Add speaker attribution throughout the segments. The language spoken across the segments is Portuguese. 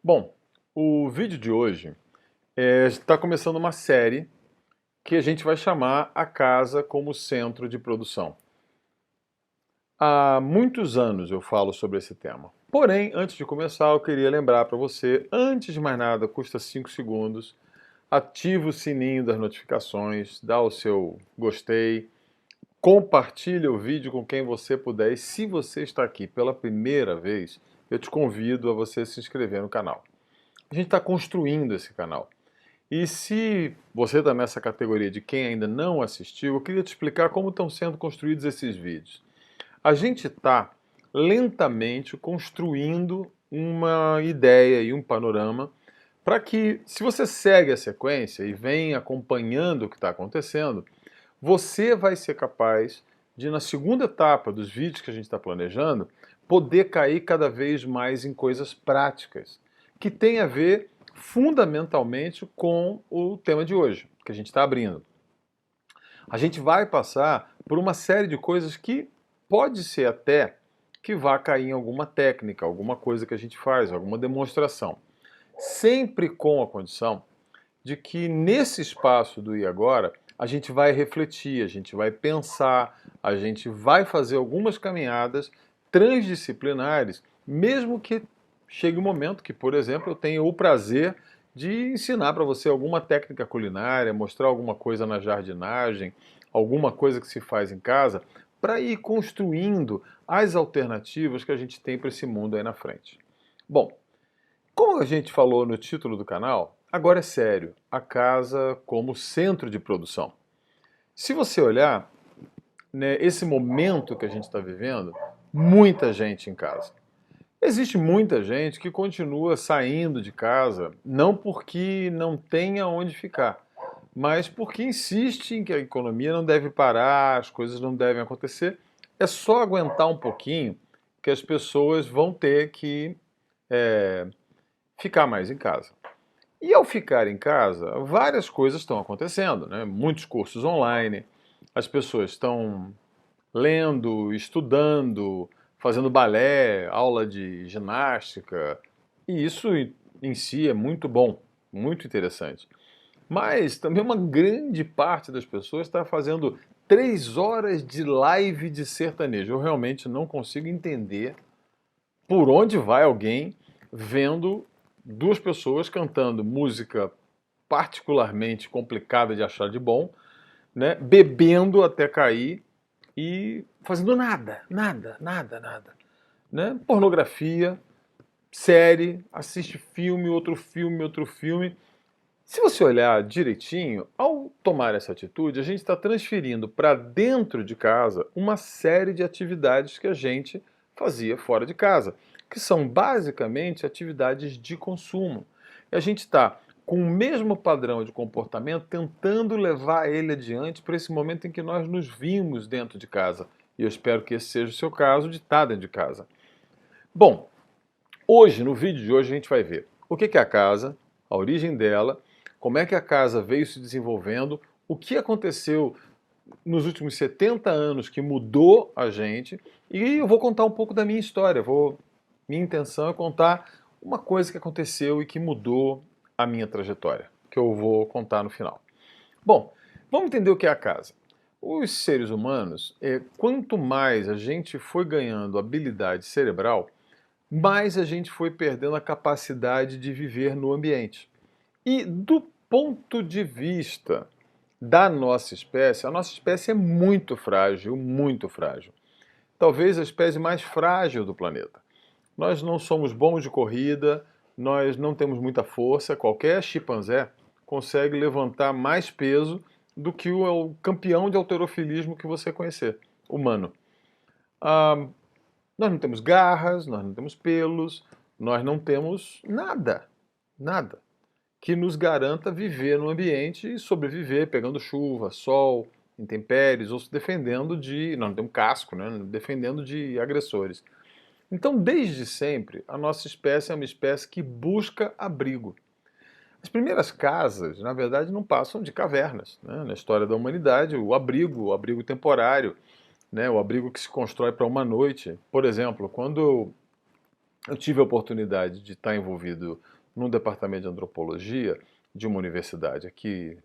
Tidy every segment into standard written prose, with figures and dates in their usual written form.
Speaker 1: Bom, o vídeo de hoje está começando uma série que a gente vai chamar A Casa como Centro de Produção. Há muitos anos eu falo sobre esse tema. Porém, antes de começar, eu queria lembrar para você, antes de mais nada, custa 5 segundos, ativa o sininho das notificações, dá o seu gostei, compartilha o vídeo com quem você puder e se você está aqui pela primeira vez, eu te convido a você se inscrever no canal. A gente está construindo esse canal. E se você está nessa categoria de quem ainda não assistiu, eu queria te explicar como estão sendo construídos esses vídeos. A gente está lentamente construindo uma ideia e um panorama para que, se você segue a sequência e vem acompanhando o que está acontecendo, você vai ser capaz de, na segunda etapa dos vídeos que a gente está planejando, poder cair cada vez mais em coisas práticas, que tem a ver fundamentalmente com o tema de hoje, que a gente está abrindo. A gente vai passar por uma série de coisas que pode ser até que vá cair em alguma técnica, alguma coisa que a gente faz, alguma demonstração. Sempre com a condição de que nesse espaço do e agora, a gente vai refletir, a gente vai pensar, a gente vai fazer algumas caminhadas transdisciplinares, mesmo que chegue um momento que, por exemplo, eu tenha o prazer de ensinar para você alguma técnica culinária, mostrar alguma coisa na jardinagem, alguma coisa que se faz em casa, para ir construindo as alternativas que a gente tem para esse mundo aí na frente. Bom, como a gente falou no título do canal, agora é sério, a casa como centro de produção. Se você olhar, né, esse momento que a gente está vivendo, muita gente em casa. Existe muita gente que continua saindo de casa, não porque não tenha onde ficar, mas porque insiste em que a economia não deve parar, as coisas não devem acontecer. É só aguentar um pouquinho que as pessoas vão ter que ficar mais em casa. E ao ficar em casa, várias coisas estão acontecendo, né? Muitos cursos online, as pessoas estão lendo, estudando, fazendo balé, aula de ginástica, e isso em si é muito bom, muito interessante. Mas também uma grande parte das pessoas está fazendo 3 horas de live de sertanejo. Eu realmente não consigo entender por onde vai alguém vendo duas pessoas cantando música particularmente complicada de achar de bom, né, bebendo até cair e fazendo nada, nada, nada, nada. Né? Pornografia, série, assiste filme, outro filme, outro filme. Se você olhar direitinho, ao tomar essa atitude, a gente está transferindo para dentro de casa uma série de atividades que a gente fazia fora de casa, que são basicamente atividades de consumo. E a gente está com o mesmo padrão de comportamento tentando levar ele adiante para esse momento em que nós nos vimos dentro de casa. E eu espero que esse seja o seu caso, de estar dentro de casa. Bom, hoje, no vídeo de hoje, a gente vai ver o que é a casa, a origem dela, como é que a casa veio se desenvolvendo, o que aconteceu nos últimos 70 anos que mudou a gente, e eu vou contar um pouco da minha história. Minha intenção é contar uma coisa que aconteceu e que mudou a minha trajetória, que eu vou contar no final. Bom, vamos entender o que é a casa. Os seres humanos, quanto mais a gente foi ganhando habilidade cerebral, mais a gente foi perdendo a capacidade de viver no ambiente. E do ponto de vista da nossa espécie, a nossa espécie é muito frágil, muito frágil. Talvez a espécie mais frágil do planeta. Nós não somos bons de corrida, nós não temos muita força. Qualquer chimpanzé consegue levantar mais peso do que o campeão de halterofilismo que você conhecer, humano. Ah, nós não temos garras, nós não temos pelos, nós não temos nada, nada que nos garanta viver no ambiente e sobreviver pegando chuva, sol, intempéries ou se defendendo de, nós não temos casco, né, defendendo de agressores. Então, desde sempre, a nossa espécie é uma espécie que busca abrigo. As primeiras casas, na verdade, não passam de cavernas. Né? Na história da humanidade, o abrigo temporário, né? O abrigo que se constrói para uma noite. Por exemplo, quando Eu tive a oportunidade de estar envolvido num departamento de antropologia de uma universidade aqui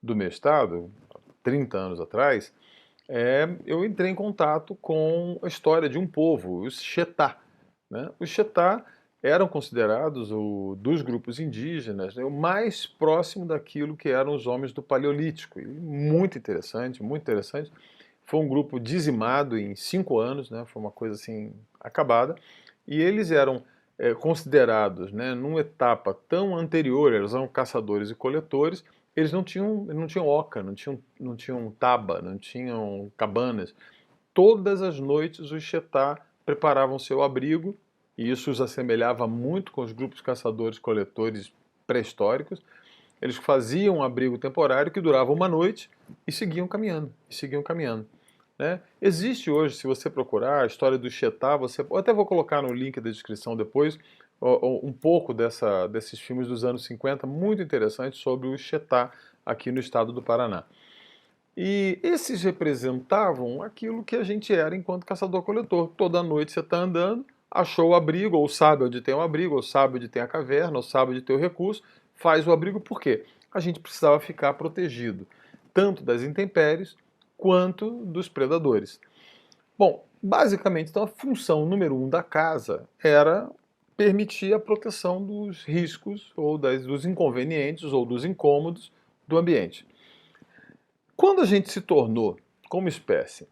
Speaker 1: do meu estado, 30 anos atrás. Eu entrei em contato com a história de um povo, os Xetá, né? Os Xetá eram considerados dos grupos indígenas, né, o mais próximo daquilo que eram os homens do Paleolítico. E muito interessante, muito interessante. Foi um grupo dizimado em 5 anos, né? Foi uma coisa assim acabada. E eles eram considerados, né, numa etapa tão anterior, eles eram caçadores e coletores. Eles não tinham oca, não tinham taba, não tinham cabanas. Todas as noites os Xetá preparavam seu abrigo, e isso os assemelhava muito com os grupos caçadores-coletores pré-históricos. Eles faziam um abrigo temporário que durava uma noite e seguiam caminhando, e seguiam caminhando. Né? Existe hoje, se você procurar, a história do Xetá, eu até vou colocar no link da descrição depois, um pouco desses filmes dos anos 50, muito interessantes sobre o Xetá aqui no estado do Paraná. E esses representavam aquilo que a gente era enquanto caçador-coletor. Toda noite você está andando, achou o abrigo, ou sabe onde tem o abrigo, ou sabe onde tem a caverna, ou sabe onde tem o recurso, faz o abrigo. Por quê? A gente precisava ficar protegido, tanto das intempéries quanto dos predadores. Bom, basicamente, então a função número 1 da casa era permitir a proteção dos riscos, ou dos inconvenientes, ou dos incômodos do ambiente. Quando a gente se tornou, como espécie,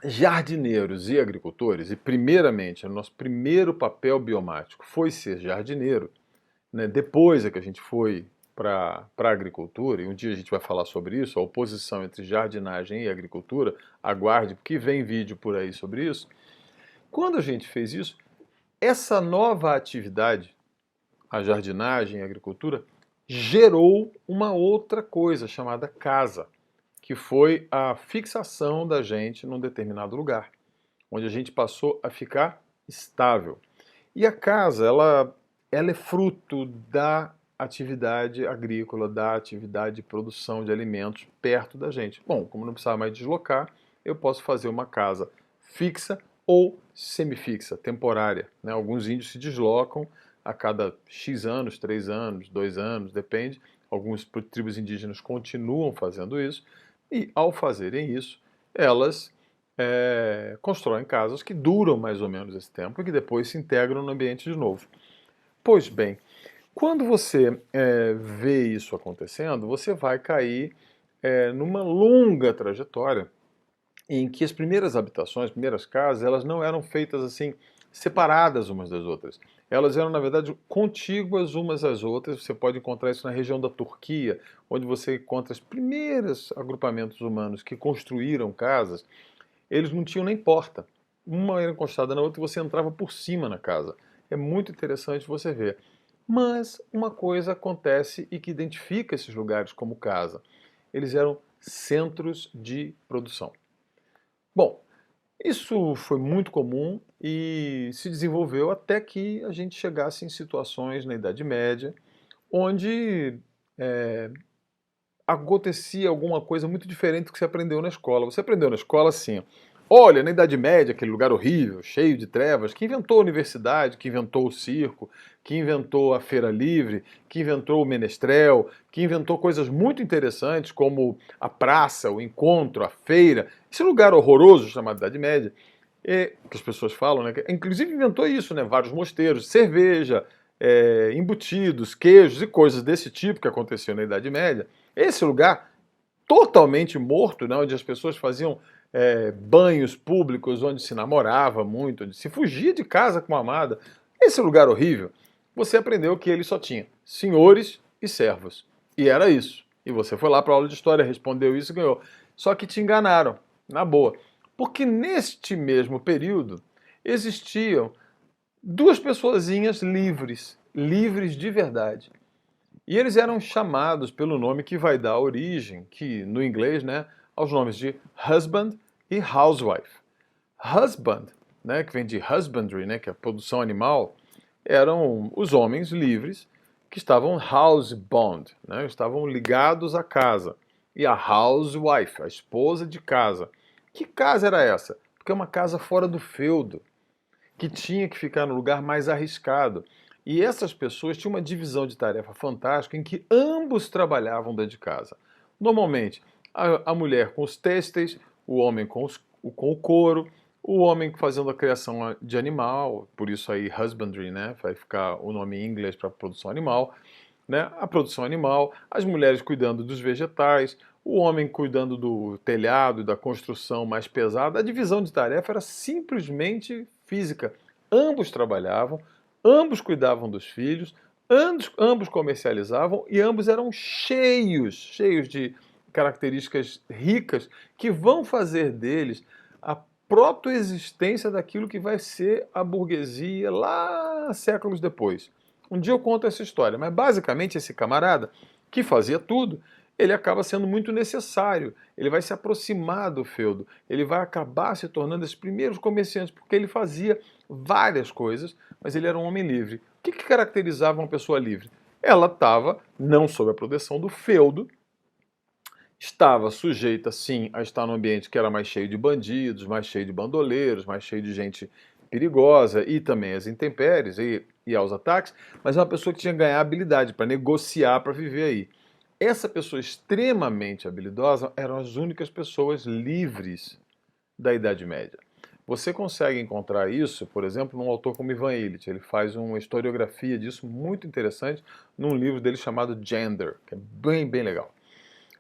Speaker 1: jardineiros e agricultores, e primeiramente, o nosso primeiro papel biomático foi ser jardineiro, né? Depois é que a gente foi para a agricultura, e um dia a gente vai falar sobre isso, a oposição entre jardinagem e agricultura, aguarde, porque vem vídeo por aí sobre isso. Quando a gente fez isso, essa nova atividade, a jardinagem e a agricultura, gerou uma outra coisa chamada casa, que foi a fixação da gente num determinado lugar, onde a gente passou a ficar estável. E a casa, ela é fruto da atividade agrícola, da atividade de produção de alimentos perto da gente. Bom, como não precisava mais deslocar, eu posso fazer uma casa fixa ou semifixa, temporária. Né? Alguns índios se deslocam a cada X anos, 3 anos, 2 anos, depende. Algumas tribos indígenas continuam fazendo isso. E, ao fazerem isso, elas constroem casas que duram mais ou menos esse tempo e que depois se integram no ambiente de novo. Pois bem, quando você vê isso acontecendo, você vai cair numa longa trajetória em que as primeiras habitações, as primeiras casas, elas não eram feitas assim, separadas umas das outras. Elas eram, na verdade, contíguas umas às outras. Você pode encontrar isso na região da Turquia, onde você encontra os primeiros agrupamentos humanos que construíram casas. Eles não tinham nem porta. Uma era encostada na outra e você entrava por cima na casa. É muito interessante você ver. Mas uma coisa acontece e que identifica esses lugares como casa. Eles eram centros de produção. Bom, isso foi muito comum e se desenvolveu até que a gente chegasse em situações na Idade Média, onde acontecia alguma coisa muito diferente do que você aprendeu na escola. Você aprendeu na escola assim, olha, na Idade Média, aquele lugar horrível, cheio de trevas, que inventou a universidade, que inventou o circo, que inventou a feira livre, que inventou o menestrel, que inventou coisas muito interessantes como a praça, o encontro, a feira. Esse lugar horroroso chamado Idade Média, que as pessoas falam, né? Inclusive inventou isso, né? Vários mosteiros, cerveja, embutidos, queijos e coisas desse tipo que aconteciam na Idade Média. Esse lugar totalmente morto, né? Onde as pessoas faziam banhos públicos, onde se namorava muito, onde se fugia de casa com a amada. Esse lugar horrível, você aprendeu que ele só tinha senhores e servos. E era isso. E você foi lá para a aula de história, respondeu isso e ganhou. Só que te enganaram, na boa. Porque neste mesmo período existiam duas pessoazinhas livres, livres de verdade. E eles eram chamados pelo nome que vai dar origem, que no inglês, né, aos nomes de husband e housewife. Husband, né, que vem de husbandry, né, que é a produção animal, eram os homens livres que estavam housebound, né, estavam ligados à casa. E a housewife, a esposa de casa. Que casa era essa? Porque é uma casa fora do feudo. que tinha que ficar no lugar mais arriscado. E essas pessoas tinham uma divisão de tarefa fantástica em que ambos trabalhavam dentro de casa. Normalmente, a mulher com os têxteis, o homem com o couro, o homem fazendo a criação de animal, por isso aí husbandry, né? Vai ficar o nome em inglês para produção animal, né? A produção animal, as mulheres cuidando dos vegetais, o homem cuidando do telhado e da construção mais pesada. A divisão de tarefa era simplesmente física. Ambos trabalhavam, ambos cuidavam dos filhos, ambos comercializavam e ambos eram cheios de características ricas que vão fazer deles a protoexistência daquilo que vai ser a burguesia lá séculos depois. Um dia eu conto essa história, mas basicamente esse camarada que fazia tudo, ele acaba sendo muito necessário. Ele vai se aproximar do feudo, ele vai acabar se tornando esses primeiros comerciantes, porque ele fazia várias coisas, mas ele era um homem livre. O que caracterizava uma pessoa livre? Ela estava não sob a proteção do feudo, estava sujeita, sim, a estar num ambiente que era mais cheio de bandidos, mais cheio de bandoleiros, mais cheio de gente perigosa e também às intempéries e aos ataques, mas é uma pessoa que tinha que ganhar habilidade para negociar, para viver aí. Essa pessoa extremamente habilidosa eram as únicas pessoas livres da Idade Média. Você consegue encontrar isso, por exemplo, num autor como Ivan Illich. Ele faz uma historiografia disso muito interessante num livro dele chamado Gender, que é bem legal.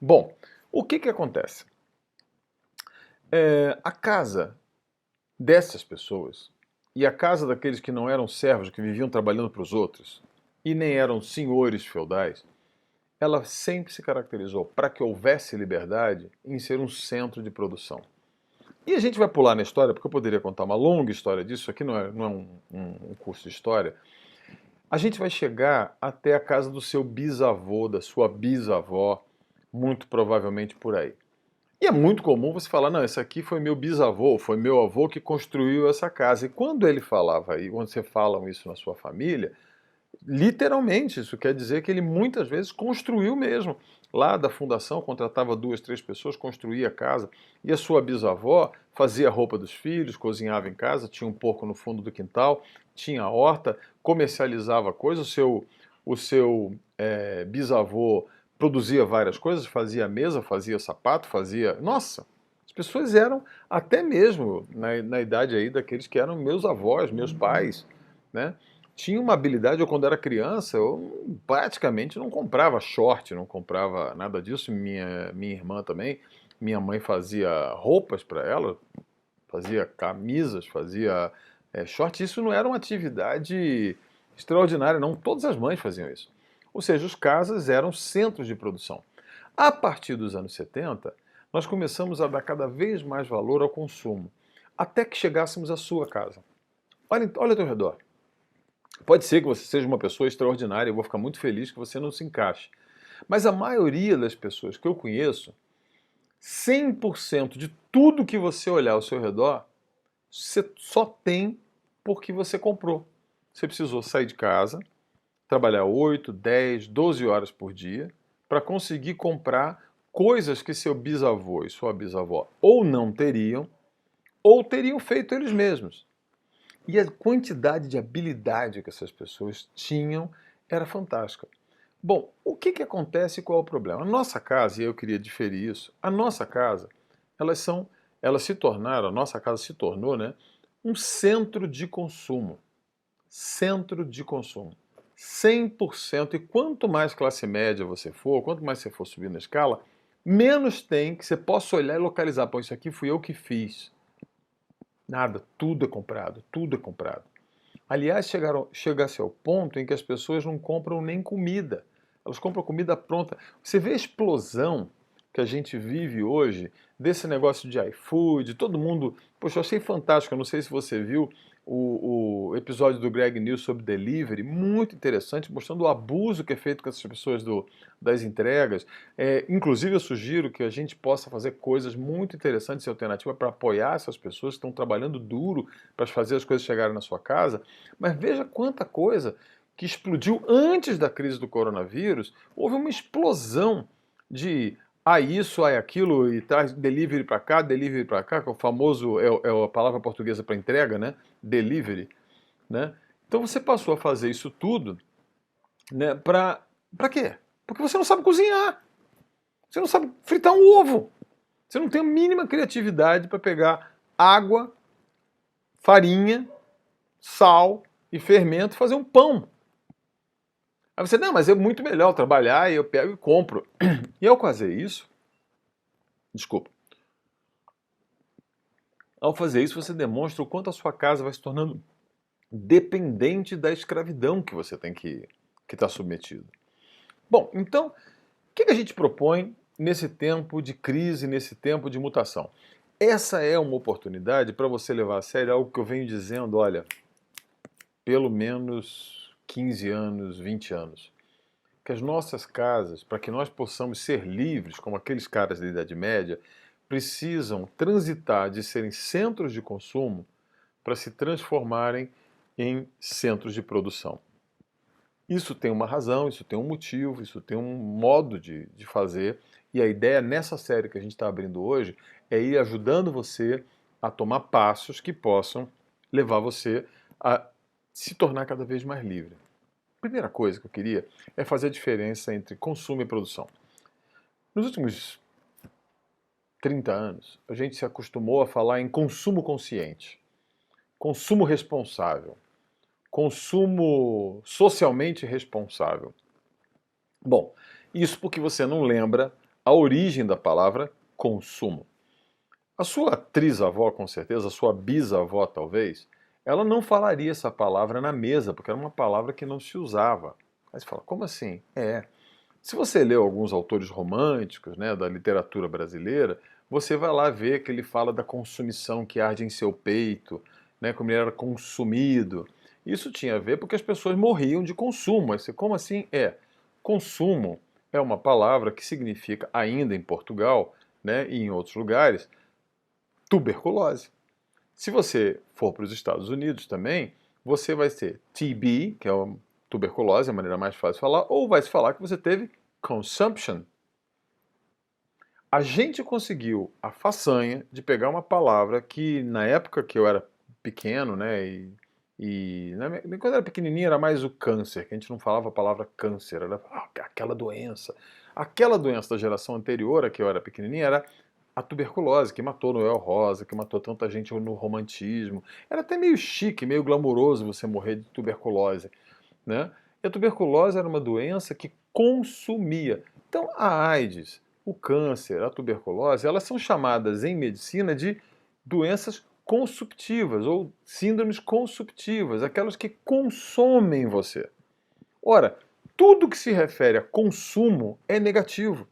Speaker 1: Bom, o que acontece? A casa dessas pessoas e a casa daqueles que não eram servos, que viviam trabalhando para os outros, e nem eram senhores feudais, ela sempre se caracterizou, para que houvesse liberdade, em ser um centro de produção. E a gente vai pular na história, porque eu poderia contar uma longa história disso, isso aqui não é um curso de história. A gente vai chegar até a casa do seu bisavô, da sua bisavó, muito provavelmente por aí. E é muito comum você falar, não, esse aqui foi meu bisavô, foi meu avô que construiu essa casa. E quando ele falava aí, quando você fala isso na sua família, literalmente, isso quer dizer que ele muitas vezes construiu mesmo. Lá da fundação, contratava 2, 3 pessoas, construía a casa. E a sua bisavó fazia a roupa dos filhos, cozinhava em casa, tinha um porco no fundo do quintal, tinha horta, comercializava coisas. O seu bisavô produzia várias coisas, fazia mesa, fazia sapato, fazia... Nossa! As pessoas eram, até mesmo na idade aí daqueles que eram meus avós, meus pais, né? Tinha uma habilidade, eu quando era criança, eu praticamente não comprava short, não comprava nada disso, minha irmã também, minha mãe fazia roupas para ela, fazia camisas, fazia short, isso não era uma atividade extraordinária, não, todas as mães faziam isso. Ou seja, os casas eram centros de produção. A partir dos anos 70, nós começamos a dar cada vez mais valor ao consumo, até que chegássemos à sua casa. Olha ao teu redor. Pode ser que você seja uma pessoa extraordinária, eu vou ficar muito feliz que você não se encaixe. Mas a maioria das pessoas que eu conheço, 100% de tudo que você olhar ao seu redor, você só tem porque você comprou. Você precisou sair de casa, trabalhar 8, 10, 12 horas por dia para conseguir comprar coisas que seu bisavô e sua bisavó ou não teriam, ou teriam feito eles mesmos. E a quantidade de habilidade que essas pessoas tinham era fantástica. Bom, o que acontece e qual é o problema? A nossa casa, e eu queria diferir isso, a nossa casa, elas se tornaram, a nossa casa se tornou, né, um centro de consumo. Centro de consumo. 100%. E quanto mais classe média você for, quanto mais você for subir na escala, menos tem que você possa olhar e localizar. Pô, isso aqui fui eu que fiz. Nada, tudo é comprado, tudo é comprado. Aliás, chega-se ao ponto em que as pessoas não compram nem comida. Elas compram comida pronta. Você vê a explosão que a gente vive hoje desse negócio de iFood, todo mundo... Poxa, eu achei fantástico, eu não sei se você viu o episódio do Greg News sobre delivery, muito interessante, mostrando o abuso que é feito com essas pessoas das entregas. Inclusive, eu sugiro que a gente possa fazer coisas muito interessantes e alternativas para apoiar essas pessoas que estão trabalhando duro para fazer as coisas chegarem na sua casa. Mas veja quanta coisa que explodiu antes da crise do coronavírus. Houve uma explosão de isso, aquilo, e traz delivery para cá, que é o famoso, é a palavra portuguesa para entrega, né? delivery, né? Então você passou a fazer isso tudo, né, para quê? Porque você não sabe cozinhar. Você não sabe fritar um ovo. Você não tem a mínima criatividade para pegar água, farinha, sal e fermento e fazer um pão. Aí você, não, mas é muito melhor trabalhar e eu pego e compro. E ao fazer isso, desculpa, ao fazer isso você demonstra o quanto a sua casa vai se tornando dependente da escravidão que você tem que estar submetido. Bom, então, o que a gente propõe nesse tempo de crise, nesse tempo de mutação? Essa é uma oportunidade para você levar a sério algo que eu venho dizendo, olha, pelo menos 15 anos, 20 anos. Que as nossas casas, para que nós possamos ser livres, como aqueles caras da Idade Média, precisam transitar de serem centros de consumo para se transformarem em centros de produção. Isso tem uma razão, isso tem um motivo, isso tem um modo de fazer, e a ideia nessa série que a gente está abrindo hoje é ir ajudando você a tomar passos que possam levar você a se tornar cada vez mais livre. A primeira coisa que eu queria é fazer a diferença entre consumo e produção. Nos últimos 30 anos, a gente se acostumou a falar em consumo consciente, consumo responsável, consumo socialmente responsável. Bom, isso porque você não lembra a origem da palavra consumo. A sua trisavó, com certeza, a sua bisavó, talvez, ela não falaria essa palavra na mesa, porque era uma palavra que não se usava. Aí você fala, como assim? Se você leu alguns autores românticos, né, da literatura brasileira, você vai lá ver que ele fala da consumição que arde em seu peito, né, como ele era consumido. Isso tinha a ver porque as pessoas morriam de consumo. Aí você, como assim? Consumo é uma palavra que significa, ainda em Portugal, né, e em outros lugares, tuberculose. Se você for para os Estados Unidos também, você vai ter TB, que é a tuberculose, a maneira mais fácil de falar, ou vai se falar que você teve consumption. A gente conseguiu a façanha de pegar uma palavra que na época que eu era pequeno, né, quando eu era pequenininho era mais o câncer, que a gente não falava a palavra câncer, era aquela doença. Aquela doença da geração anterior a que eu era pequenininho era a tuberculose, que matou Noel Rosa, que matou tanta gente no romantismo. Era até meio chique, meio glamuroso você morrer de tuberculose, né? E a tuberculose era uma doença que consumia. Então, a AIDS, o câncer, a tuberculose, elas são chamadas em medicina de doenças consumptivas ou síndromes consumptivas, aquelas que consomem você. Ora, tudo que se refere a consumo é negativo.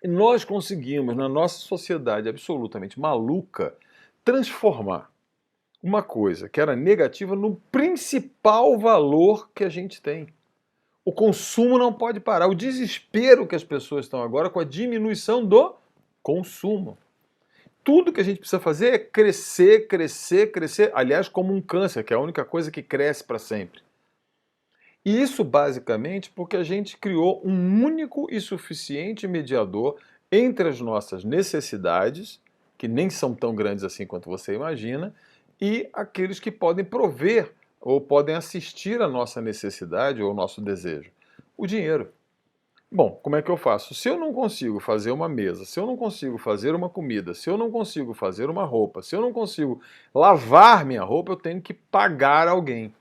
Speaker 1: E nós conseguimos, na nossa sociedade absolutamente maluca, transformar uma coisa que era negativa no principal valor que a gente tem. O consumo não pode parar. O desespero que as pessoas estão agora com a diminuição do consumo. Tudo que a gente precisa fazer é crescer, crescer, crescer. Aliás, como um câncer, que é a única coisa que cresce para sempre. E isso basicamente porque a gente criou um único e suficiente mediador entre as nossas necessidades, que nem são tão grandes assim quanto você imagina, e aqueles que podem prover ou podem assistir à nossa necessidade ou ao nosso desejo. O dinheiro. Bom, como é que eu faço? Se eu não consigo fazer uma mesa, se eu não consigo fazer uma comida, se eu não consigo fazer uma roupa, se eu não consigo lavar minha roupa, eu tenho que pagar alguém.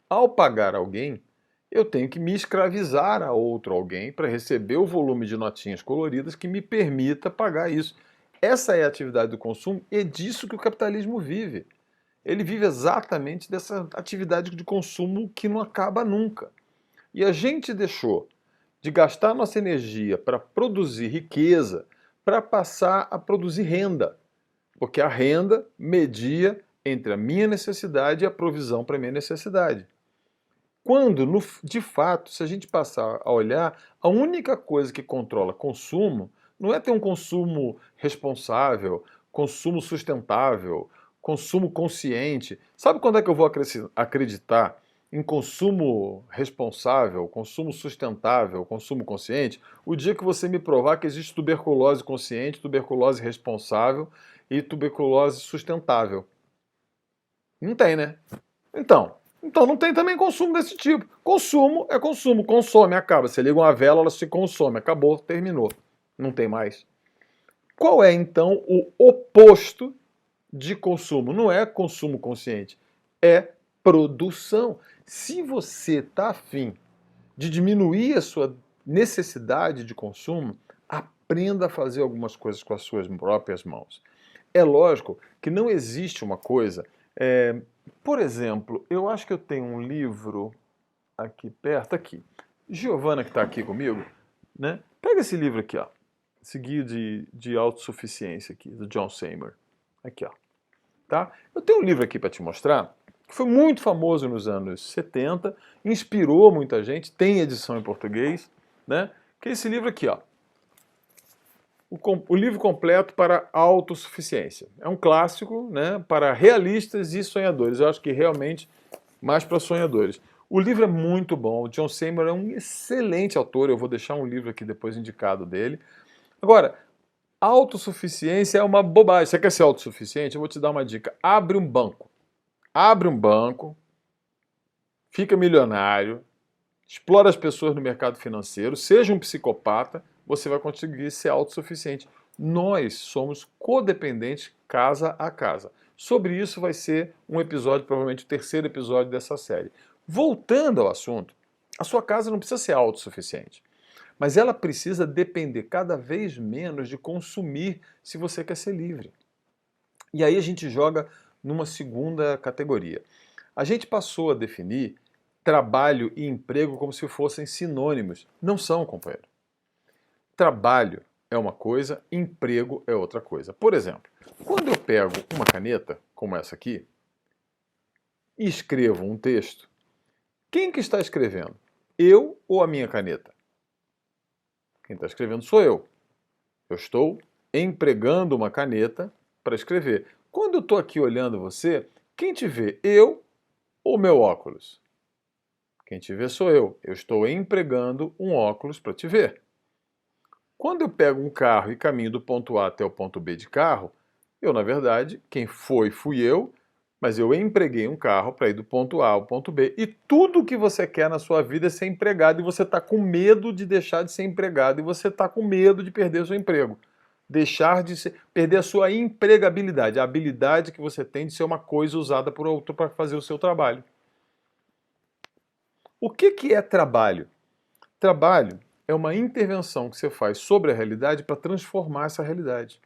Speaker 1: Ao pagar alguém, eu tenho que me escravizar a outro alguém para receber o volume de notinhas coloridas que me permita pagar isso. Essa é a atividade do consumo e é disso que o capitalismo vive. Ele vive exatamente dessa atividade de consumo que não acaba nunca. E a gente deixou de gastar nossa energia para produzir riqueza, para passar a produzir renda. Porque a renda media entre a minha necessidade e a provisão para a minha necessidade. Quando, de fato, se a gente passar a olhar, a única coisa que controla consumo não é ter um consumo responsável, consumo sustentável, consumo consciente. Sabe quando é que eu vou acreditar em consumo responsável, consumo sustentável, consumo consciente? O dia que você me provar que existe tuberculose consciente, tuberculose responsável e tuberculose sustentável. Não tem, né? Então não tem também consumo desse tipo. Consumo é consumo, consome, acaba. Você liga uma vela, ela se consome, acabou, terminou. Não tem mais. Qual é então o oposto de consumo? Não é consumo consciente, é produção. Se você está afim de diminuir a sua necessidade de consumo, aprenda a fazer algumas coisas com as suas próprias mãos. É lógico que não existe uma coisa. Por exemplo, eu acho que eu tenho um livro aqui perto, aqui. Giovana, que está aqui comigo, né? Pega esse livro aqui, ó. Esse guia de autossuficiência aqui, do John Seymour. Aqui, ó. Tá? Eu tenho um livro aqui para te mostrar, que foi muito famoso nos anos 70, inspirou muita gente, tem edição em português, né? Que é esse livro aqui, ó. O livro completo para a autossuficiência. É um clássico, né, para realistas e sonhadores. Eu acho que realmente mais para sonhadores. O livro é muito bom. O John Seymour é um excelente autor. Eu vou deixar um livro aqui depois indicado dele. Agora, autossuficiência é uma bobagem. Você quer ser autossuficiente? Eu vou te dar uma dica. Abre um banco. Abre um banco, fica milionário, explora as pessoas no mercado financeiro, seja um psicopata, você vai conseguir ser autossuficiente. Nós somos codependentes casa a casa. Sobre isso vai ser um episódio, provavelmente o terceiro episódio dessa série. Voltando ao assunto, a sua casa não precisa ser autossuficiente, mas ela precisa depender cada vez menos de consumir se você quer ser livre. E aí a gente joga numa segunda categoria. A gente passou a definir trabalho e emprego como se fossem sinônimos. Não são, companheiro. Trabalho é uma coisa, emprego é outra coisa. Por exemplo, quando eu pego uma caneta, como essa aqui, e escrevo um texto, quem que está escrevendo? Eu ou a minha caneta? Quem está escrevendo sou eu. Eu estou empregando uma caneta para escrever. Quando eu estou aqui olhando você, quem te vê? Eu ou meu óculos? Quem te vê sou eu. Eu estou empregando um óculos para te ver. Quando eu pego um carro e caminho do ponto A até o ponto B de carro, na verdade, quem fui eu, mas eu empreguei um carro para ir do ponto A ao ponto B. E tudo o que você quer na sua vida é ser empregado e você está com medo de deixar de ser empregado e você está com medo de perder seu emprego. Perder a sua empregabilidade, a habilidade que você tem de ser uma coisa usada por outro para fazer o seu trabalho. O que é trabalho? Trabalho é uma intervenção que você faz sobre a realidade para transformar essa realidade.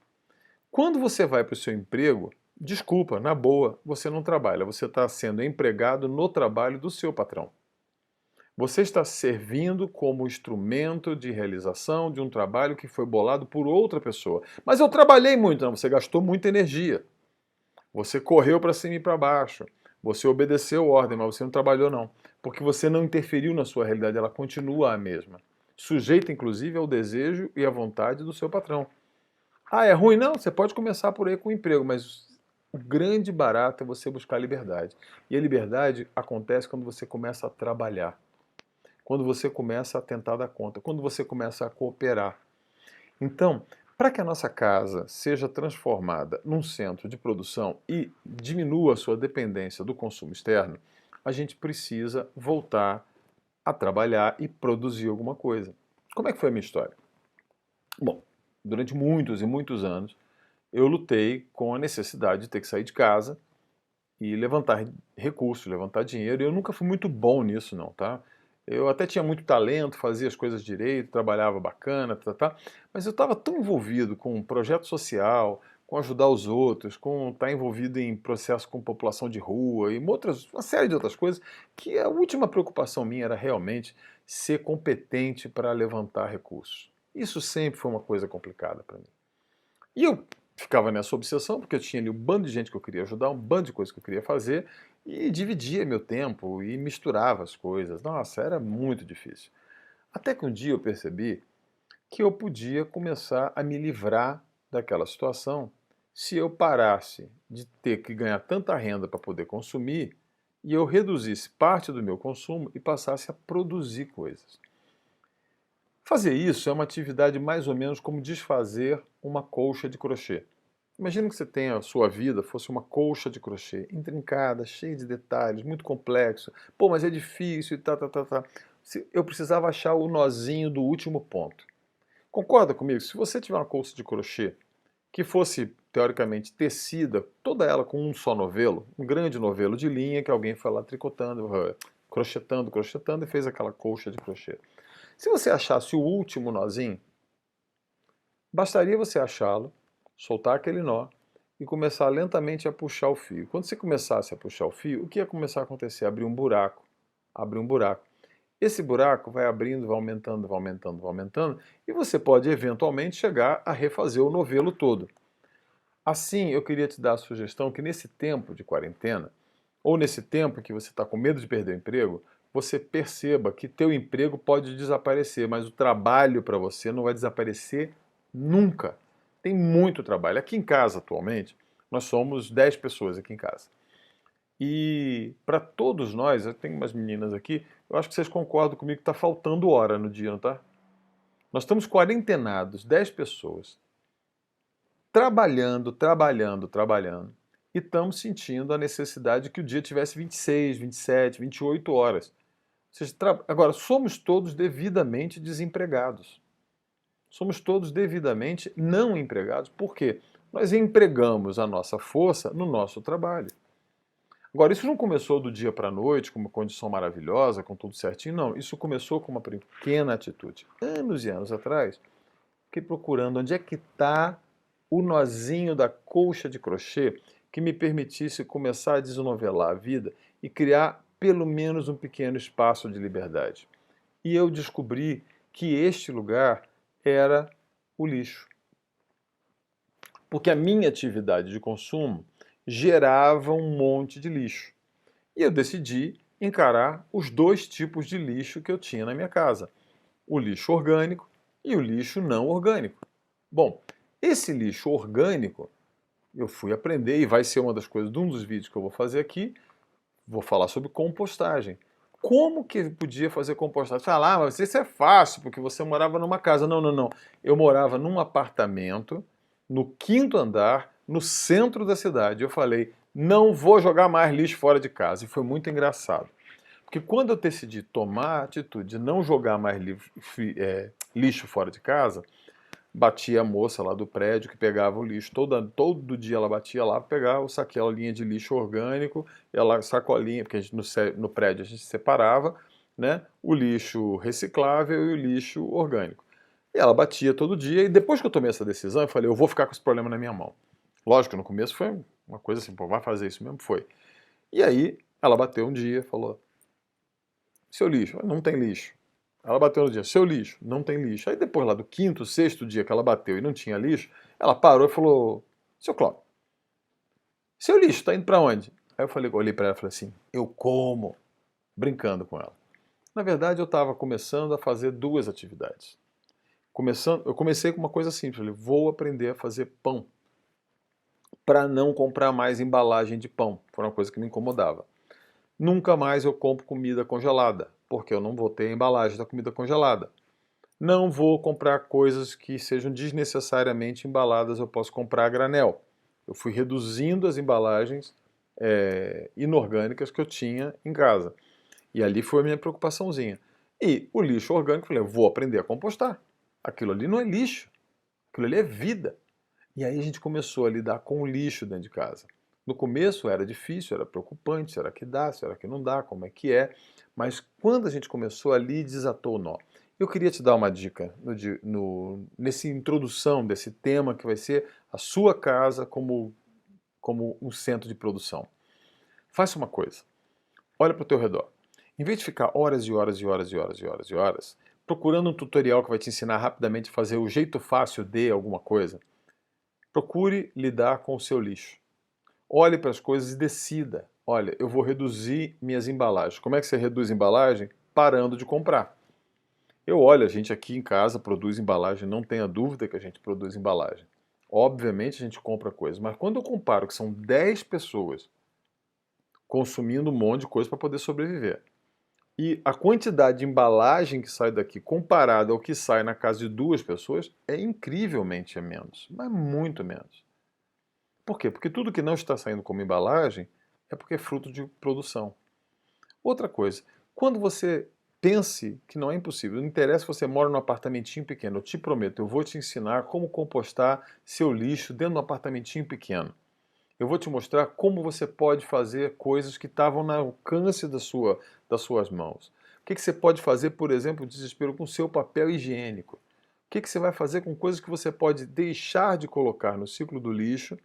Speaker 1: Quando você vai para o seu emprego, desculpa, na boa, você não trabalha, você está sendo empregado no trabalho do seu patrão. Você está servindo como instrumento de realização de um trabalho que foi bolado por outra pessoa. Mas eu trabalhei muito, não, você gastou muita energia. Você correu para cima e para baixo. Você obedeceu ordem, mas você não trabalhou não. Porque você não interferiu na sua realidade, ela continua a mesma. Sujeita, inclusive, ao desejo e à vontade do seu patrão. Ah, é ruim? Não, você pode começar por aí com o emprego, mas o grande barato é você buscar liberdade. E a liberdade acontece quando você começa a trabalhar. Quando você começa a tentar dar conta. Quando você começa a cooperar. Então, para que a nossa casa seja transformada num centro de produção e diminua a sua dependência do consumo externo, a gente precisa voltar a trabalhar e produzir alguma coisa. Como é que foi a minha história? Bom, durante muitos e muitos anos, eu lutei com a necessidade de ter que sair de casa e levantar recursos, levantar dinheiro. E eu nunca fui muito bom nisso, não, tá? Eu até tinha muito talento, fazia as coisas direito, trabalhava bacana, mas eu estava tão envolvido com um projeto social, com ajudar os outros, com estar envolvido em processo com população de rua e uma série de outras coisas, que a última preocupação minha era realmente ser competente para levantar recursos. Isso sempre foi uma coisa complicada para mim. E eu ficava nessa obsessão, porque eu tinha ali um bando de gente que eu queria ajudar, um bando de coisas que eu queria fazer, e dividia meu tempo e misturava as coisas. Nossa, era muito difícil. Até que um dia eu percebi que eu podia começar a me livrar daquela situação se eu parasse de ter que ganhar tanta renda para poder consumir e eu reduzisse parte do meu consumo e passasse a produzir coisas. Fazer isso é uma atividade mais ou menos como desfazer uma colcha de crochê. Imagina que você tenha a sua vida fosse uma colcha de crochê, intrincada, cheia de detalhes, muito complexo. Pô, mas é difícil e tá. Eu precisava achar o nozinho do último ponto. Concorda comigo? Se você tiver uma colcha de crochê que fosse, teoricamente, tecida, toda ela com um só novelo, um grande novelo de linha que alguém foi lá tricotando, crochetando e fez aquela colcha de crochê. Se você achasse o último nozinho, bastaria você achá-lo, soltar aquele nó e começar lentamente a puxar o fio. Quando você começasse a puxar o fio, o que ia começar a acontecer? Abrir um buraco. Abrir um buraco. Esse buraco vai abrindo, vai aumentando, vai aumentando, vai aumentando, e você pode eventualmente chegar a refazer o novelo todo. Assim, eu queria te dar a sugestão que nesse tempo de quarentena, ou nesse tempo que você está com medo de perder o emprego, você perceba que teu emprego pode desaparecer, mas o trabalho para você não vai desaparecer nunca. Tem muito trabalho. Aqui em casa, atualmente, nós somos 10 pessoas aqui em casa. E para todos nós, eu tenho umas meninas aqui, eu acho que vocês concordam comigo que está faltando hora no dia, não tá? Nós estamos quarentenados, 10 pessoas, trabalhando, e estamos sentindo a necessidade de que o dia tivesse 26, 27, 28 horas. Ou seja, agora, somos todos devidamente desempregados. Somos todos devidamente não empregados. Por quê? Nós empregamos a nossa força no nosso trabalho. Agora, isso não começou do dia para a noite, com uma condição maravilhosa, com tudo certinho, não. Isso começou com uma pequena atitude. Anos e anos atrás, fiquei procurando onde é que está o nozinho da colcha de crochê que me permitisse começar a desnovelar a vida e criar pelo menos um pequeno espaço de liberdade. E eu descobri que este lugar era o lixo. Porque a minha atividade de consumo gerava um monte de lixo. E eu decidi encarar os dois tipos de lixo que eu tinha na minha casa: o lixo orgânico e o lixo não orgânico. Bom, esse lixo orgânico eu fui aprender, e vai ser uma das coisas de um dos vídeos que eu vou fazer aqui. Vou falar sobre compostagem. Como que podia fazer compostagem? Falar, mas isso é fácil, porque você morava numa casa. Não. Eu morava num apartamento, no quinto andar, no centro da cidade. Eu falei, não vou jogar mais lixo fora de casa. E foi muito engraçado. Porque quando eu decidi tomar a atitude de não jogar mais lixo fora de casa, batia a moça lá do prédio que pegava o lixo. Todo dia ela batia lá para pegar o saquelinha de lixo orgânico, ela sacolinha, porque a gente, no prédio a gente separava, né, o lixo reciclável e o lixo orgânico. E ela batia todo dia, e depois que eu tomei essa decisão, eu falei, eu vou ficar com esse problema na minha mão. Lógico, no começo foi uma coisa assim, pô, vai fazer isso mesmo? Foi. E aí, ela bateu um dia, falou, seu lixo, não tem lixo. Ela bateu no dia, seu lixo, não tem lixo. Aí depois lá do quinto, sexto dia que ela bateu e não tinha lixo, ela parou e falou, seu Cláudio, seu lixo tá indo para onde? Aí eu falei, olhei para ela e falei assim, eu como, brincando com ela. Na verdade eu estava começando a fazer duas atividades. Eu comecei com uma coisa simples, falei, vou aprender a fazer pão para não comprar mais embalagem de pão. Foi uma coisa que me incomodava. Nunca mais eu compro comida congelada, porque eu não vou ter a embalagem da comida congelada. Não vou comprar coisas que sejam desnecessariamente embaladas, eu posso comprar a granel. Eu fui reduzindo as embalagens inorgânicas que eu tinha em casa. E ali foi a minha preocupaçãozinha. E o lixo orgânico, eu falei, eu vou aprender a compostar. Aquilo ali não é lixo, aquilo ali é vida. E aí a gente começou a lidar com o lixo dentro de casa. No começo era difícil, era preocupante, será que dá, será que não dá, como é que é? Mas quando a gente começou ali, desatou o nó. Eu queria te dar uma dica nessa introdução desse tema que vai ser a sua casa como um centro de produção. Faça uma coisa, olha para o teu redor. Em vez de ficar horas e horas procurando um tutorial que vai te ensinar rapidamente a fazer o jeito fácil de alguma coisa, procure lidar com o seu lixo. Olhe para as coisas e decida. Olha, eu vou reduzir minhas embalagens. Como é que você reduz embalagem? Parando de comprar. Eu olho, a gente aqui em casa produz embalagem, não tenha dúvida que a gente produz embalagem. Obviamente a gente compra coisas, mas quando eu comparo que são 10 pessoas consumindo um monte de coisa para poder sobreviver, e a quantidade de embalagem que sai daqui comparada ao que sai na casa de duas pessoas é incrivelmente menos, mas muito menos. Por quê? Porque tudo que não está saindo como embalagem é porque é fruto de produção. Outra coisa, quando você pense que não é impossível, não interessa se você mora num apartamentinho pequeno, eu te prometo, eu vou te ensinar como compostar seu lixo dentro de um apartamentinho pequeno. Eu vou te mostrar como você pode fazer coisas que estavam no alcance das suas mãos. O que você pode fazer, por exemplo, desespero com seu papel higiênico? O que você vai fazer com coisas que você pode deixar de colocar no ciclo do lixo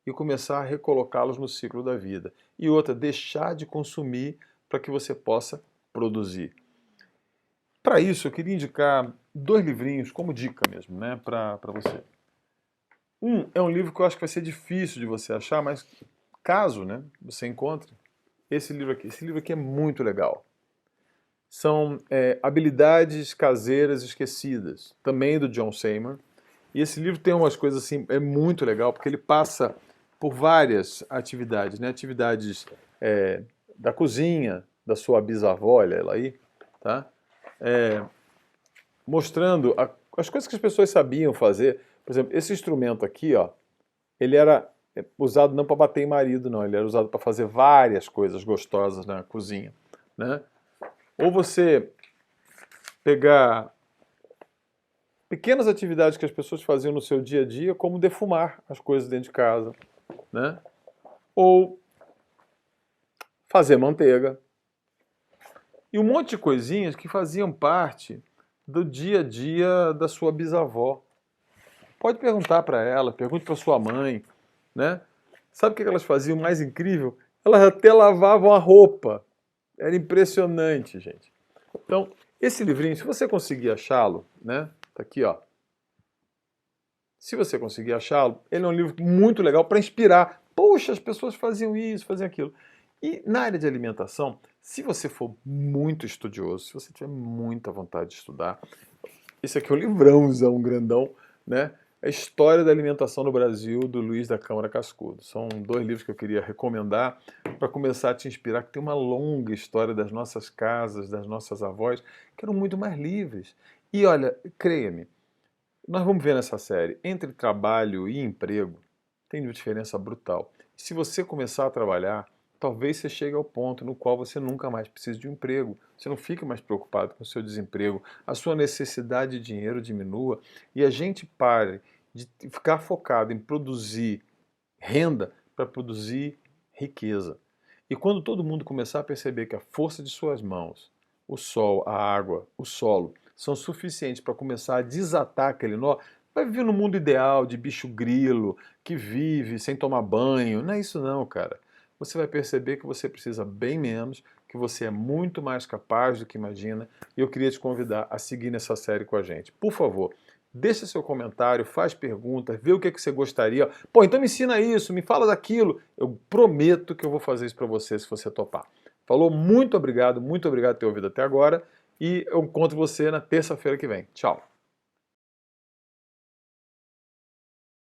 Speaker 1: e começar a recolocá-los no ciclo da vida? E outra, deixar de consumir para que você possa produzir. Para isso, eu queria indicar 2 livrinhos como dica mesmo, né, para você. Um é um livro que eu acho que vai ser difícil de você achar, mas caso, né, você encontre, esse livro aqui. Esse livro aqui é muito legal. São Habilidades Caseiras Esquecidas, também do John Seymour. E esse livro tem umas coisas assim, é muito legal, porque ele passa por várias atividades, né? Atividades da cozinha, da sua bisavó, olha ela aí, tá? Mostrando as coisas que as pessoas sabiam fazer. Por exemplo, esse instrumento aqui, ó, ele era usado não para bater em marido, não. Ele era usado para fazer várias coisas gostosas na cozinha, né? Ou você pegar pequenas atividades que as pessoas faziam no seu dia a dia, como defumar as coisas dentro de casa, né? Ou fazer manteiga. E um monte de coisinhas que faziam parte do dia a dia da sua bisavó. Pode perguntar para ela, pergunte para sua mãe, né? Sabe o que elas faziam mais incrível? Elas até lavavam a roupa. Era impressionante, gente. Então, esse livrinho, se você conseguir achá-lo, né? Tá aqui, ó. Se você conseguir achá-lo, ele é um livro muito legal para inspirar. Poxa, as pessoas faziam isso, faziam aquilo. E na área de alimentação, se você for muito estudioso, se você tiver muita vontade de estudar, esse aqui é um livrãozão grandão, né? A História da Alimentação no Brasil, do Luiz da Câmara Cascudo. São 2 livros que eu queria recomendar para começar a te inspirar, que tem uma longa história das nossas casas, das nossas avós, que eram muito mais livres. E olha, creia-me, nós vamos ver nessa série, entre trabalho e emprego, tem uma diferença brutal. Se você começar a trabalhar, talvez você chegue ao ponto no qual você nunca mais precise de um emprego. Você não fica mais preocupado com o seu desemprego, a sua necessidade de dinheiro diminua e a gente pare de ficar focado em produzir renda para produzir riqueza. E quando todo mundo começar a perceber que a força de suas mãos, o sol, a água, o solo, são suficientes para começar a desatar aquele nó, vai viver no mundo ideal de bicho grilo, que vive sem tomar banho. Não é isso não, cara. Você vai perceber que você precisa bem menos, que você é muito mais capaz do que imagina, e eu queria te convidar a seguir nessa série com a gente. Por favor, deixa seu comentário, faz perguntas, vê o que você gostaria. Pô, então me ensina isso, me fala daquilo. Eu prometo que eu vou fazer isso para você se você topar. Falou, muito obrigado por ter ouvido até agora, e eu encontro você na terça-feira que vem. Tchau!